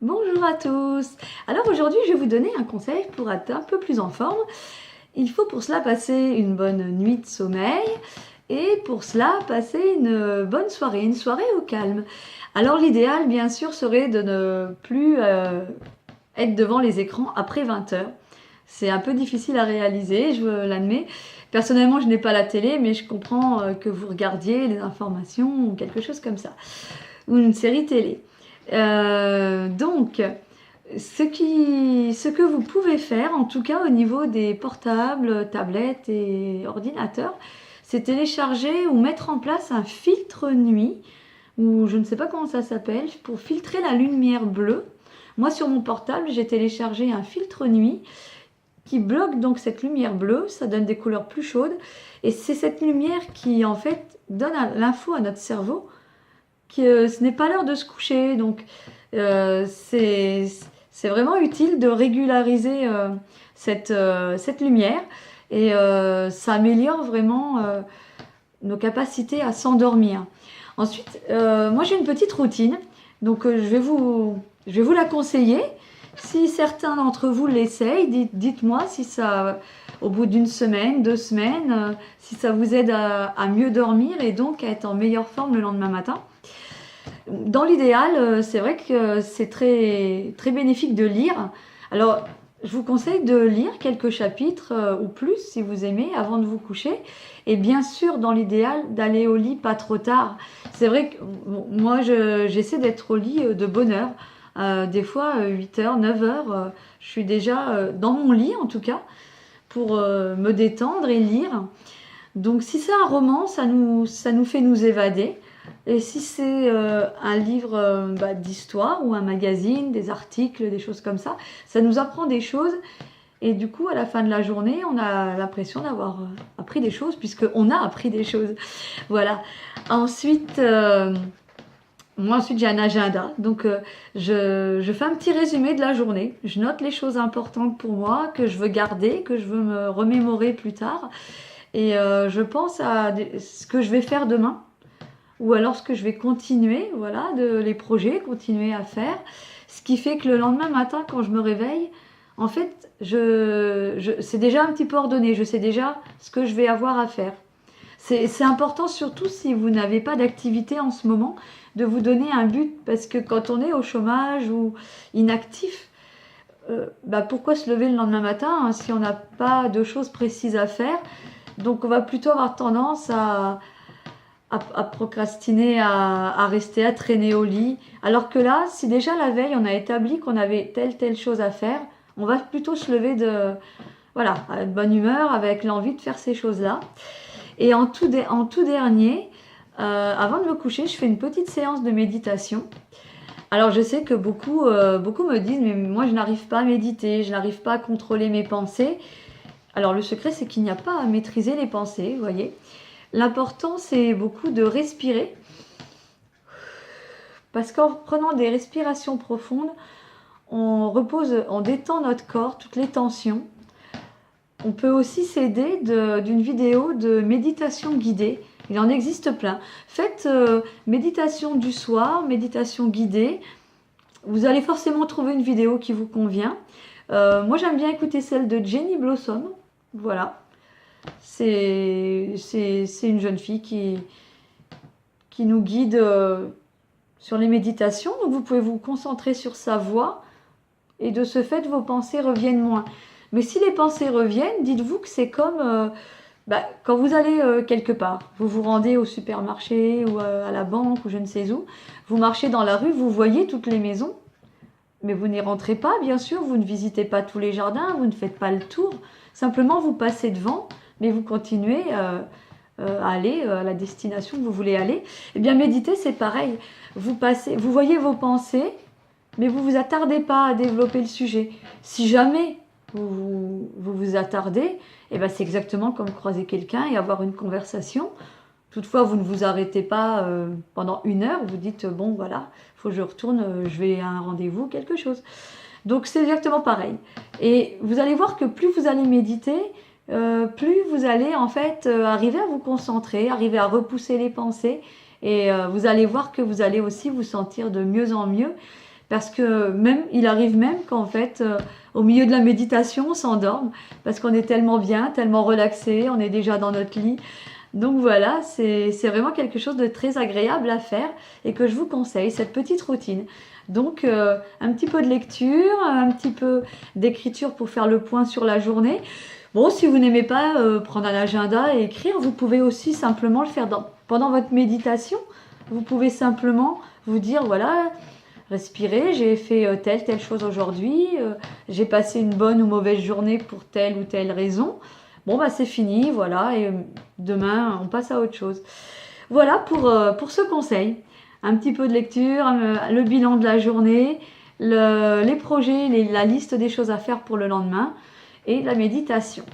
Bonjour à tous. Alors aujourd'hui, je vais vous donner un conseil pour être un peu plus en forme. Il faut pour cela passer une bonne nuit de sommeil et pour cela passer une bonne soirée, une soirée au calme. Alors l'idéal, bien sûr, serait de ne plus être devant les écrans après 20 heures. C'est un peu difficile à réaliser, je l'admets. Personnellement, je n'ai pas la télé, mais je comprends que vous regardiez les informations ou quelque chose comme ça, ou une série télé. Donc, ce que vous pouvez faire, en tout cas au niveau des portables, tablettes et ordinateurs, c'est télécharger ou mettre en place un filtre nuit, ou je ne sais pas comment ça s'appelle, pour filtrer la lumière bleue. Moi, sur mon portable, j'ai téléchargé un filtre nuit qui bloque donc cette lumière bleue, ça donne des couleurs plus chaudes, et c'est cette lumière qui, en fait, donne l'info à notre cerveau que ce n'est pas l'heure de se coucher. Donc, c'est vraiment utile de régulariser cette lumière et ça améliore vraiment nos capacités à s'endormir. Ensuite, moi j'ai une petite routine, donc je vais vous la conseiller. Si certains d'entre vous l'essayent, dites-moi si ça, au bout d'une semaine, 2 semaines, si ça vous aide à mieux dormir et donc à être en meilleure forme le lendemain matin. Dans l'idéal, c'est vrai que c'est très, très bénéfique de lire. Alors, je vous conseille de lire quelques chapitres ou plus, si vous aimez, avant de vous coucher. Et bien sûr, dans l'idéal, d'aller au lit pas trop tard. C'est vrai que moi, j'essaie d'être au lit de bonne heure. Des fois, 8 heures, 9 heures, je suis déjà dans mon lit, en tout cas, pour me détendre et lire. Donc, si c'est un roman, ça nous fait nous évader. Et si c'est un livre d'histoire ou un magazine, des articles, des choses comme ça nous apprend des choses. Et du coup, à la fin de la journée, on a l'impression d'avoir appris des choses, puisqu'on a appris des choses. Voilà. Ensuite, moi, j'ai un agenda. Donc, je fais un petit résumé de la journée. Je note les choses importantes pour moi, que je veux garder, que je veux me remémorer plus tard. Et je pense à ce que je vais faire demain. Ou alors ce que je vais continuer, voilà, les projets, continuer à faire. Ce qui fait que le lendemain matin, quand je me réveille, en fait, c'est déjà un petit peu ordonné. Je sais déjà ce que je vais avoir à faire. C'est important, surtout si vous n'avez pas d'activité en ce moment, de vous donner un but. Parce que quand on est au chômage ou inactif, pourquoi se lever le lendemain matin hein, si on n'a pas de choses précises à faire? Donc on va plutôt avoir tendance à procrastiner, à rester, à traîner au lit. Alors que là, si déjà la veille, on a établi qu'on avait telle chose à faire, on va plutôt se lever voilà, de bonne humeur, avec l'envie de faire ces choses-là. Et en tout dernier, avant de me coucher, je fais une petite séance de méditation. Alors je sais que beaucoup me disent, mais moi je n'arrive pas à méditer, je n'arrive pas à contrôler mes pensées. Alors le secret, c'est qu'il n'y a pas à maîtriser les pensées, vous voyez. L'important, c'est beaucoup de respirer. Parce qu'en prenant des respirations profondes, on détend notre corps, toutes les tensions. On peut aussi s'aider d'une vidéo de méditation guidée. Il en existe plein. Faites méditation du soir, méditation guidée. Vous allez forcément trouver une vidéo qui vous convient. Moi, j'aime bien écouter celle de Jenny Blossom. Voilà. C'est une jeune fille qui nous guide sur les méditations. Donc vous pouvez vous concentrer sur sa voix et de ce fait, vos pensées reviennent moins. Mais si les pensées reviennent, dites-vous que c'est comme quand vous allez quelque part. Vous vous rendez au supermarché ou à la banque ou je ne sais où. Vous marchez dans la rue, vous voyez toutes les maisons. Mais vous n'y rentrez pas, bien sûr. Vous ne visitez pas tous les jardins, vous ne faites pas le tour. Simplement, vous passez devant. Mais vous continuez à aller à la destination que vous voulez aller. Eh bien, méditer, c'est pareil. Vous voyez vos pensées, mais vous ne vous attardez pas à développer le sujet. Si jamais vous attardez, eh bien, c'est exactement comme croiser quelqu'un et avoir une conversation. Toutefois, vous ne vous arrêtez pas pendant 1 heure. Vous dites, bon, voilà, il faut que je retourne, je vais à un rendez-vous, quelque chose. Donc, c'est exactement pareil. Et vous allez voir que plus vous allez méditer, plus vous allez en fait arriver à vous concentrer, arriver à repousser les pensées et vous allez voir que vous allez aussi vous sentir de mieux en mieux parce que même, il arrive même qu'en fait, au milieu de la méditation, on s'endorme, parce qu'on est tellement bien, tellement relaxé, on est déjà dans notre lit. Donc voilà, c'est vraiment quelque chose de très agréable à faire et que je vous conseille, cette petite routine. Donc un petit peu de lecture, un petit peu d'écriture pour faire le point sur la journée. Bon, si vous n'aimez pas prendre un agenda et écrire, vous pouvez aussi simplement le faire pendant votre méditation. Vous pouvez simplement vous dire, voilà, respirer, j'ai fait telle chose aujourd'hui, j'ai passé une bonne ou mauvaise journée pour telle ou telle raison. Bon, bah c'est fini, voilà, et demain, on passe à autre chose. Voilà pour ce conseil. Un petit peu de lecture, le bilan de la journée, les projets, la liste des choses à faire pour le lendemain et la méditation.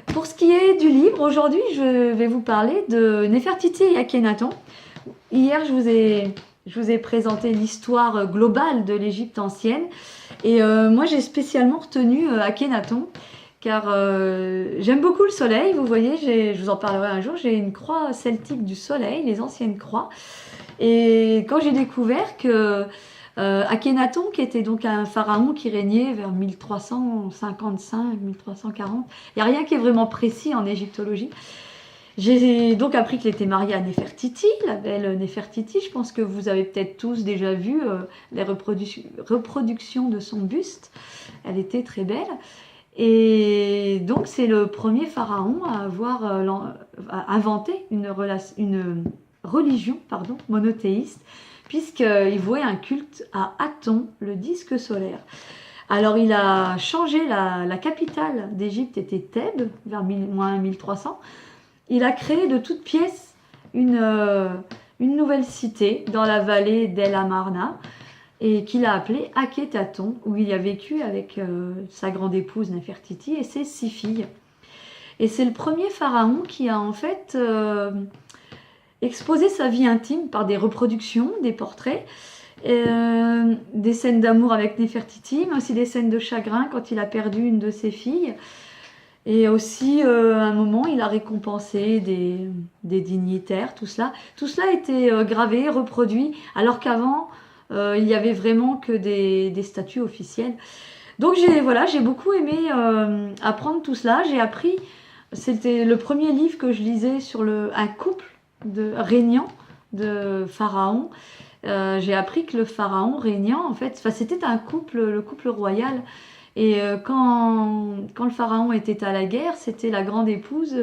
Pour ce qui est du livre, aujourd'hui, je vais vous parler de Néfertiti et Akhenaton. Hier, je vous ai présenté l'histoire globale de l'Égypte ancienne. Et moi, j'ai spécialement retenu Akhenaton, car j'aime beaucoup le soleil. Vous voyez, je vous en parlerai un jour, j'ai une croix celtique du soleil, les anciennes croix. Et quand j'ai découvert que Akhenaton, qui était donc un pharaon qui régnait vers 1355, 1340, il n'y a rien qui est vraiment précis en égyptologie. J'ai donc appris qu'il était marié à Néfertiti, la belle Néfertiti. Je pense que vous avez peut-être tous déjà vu les reproductions de son buste. Elle était très belle. Et donc c'est le premier pharaon à avoir inventé une religion monothéiste, puisqu'il vouait un culte à Aton, le disque solaire. Alors il a changé, la capitale d'Égypte était Thèbes, vers moins 1300. Il a créé de toutes pièces une nouvelle cité dans la vallée d'El Amarna, et qu'il a appelée Akhenaton, où il a vécu avec sa grande épouse Néfertiti et ses 6 filles. Et c'est le premier pharaon qui a en fait exposé sa vie intime par des reproductions, des portraits, des scènes d'amour avec Néfertiti, mais aussi des scènes de chagrin quand il a perdu une de ses filles. Et aussi, à un moment, il a récompensé des dignitaires, tout cela. Tout cela a été gravé, reproduit, alors qu'avant, il n'y avait vraiment que des statues officielles. Donc j'ai beaucoup aimé apprendre tout cela. J'ai appris, c'était le premier livre que je lisais sur un couple régnant de pharaons. J'ai appris que le pharaon régnant, en fait, c'était un couple, le couple royal. Et quand le pharaon était à la guerre, c'était la grande épouse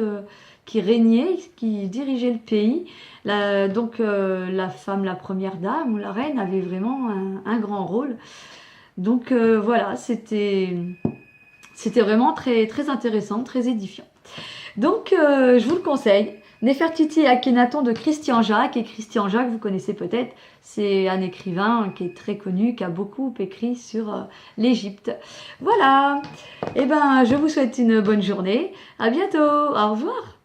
qui régnait, qui dirigeait le pays. Donc la femme, la première dame ou la reine avait vraiment un grand rôle. Donc voilà, c'était vraiment très, très intéressant, très édifiant. Donc je vous le conseille. Néfertiti et Akhenaton de Christian Jacques. Et Christian Jacques, vous connaissez peut-être, c'est un écrivain qui est très connu, qui a beaucoup écrit sur l'Égypte. Voilà. Et ben, je vous souhaite une bonne journée. À bientôt. Au revoir.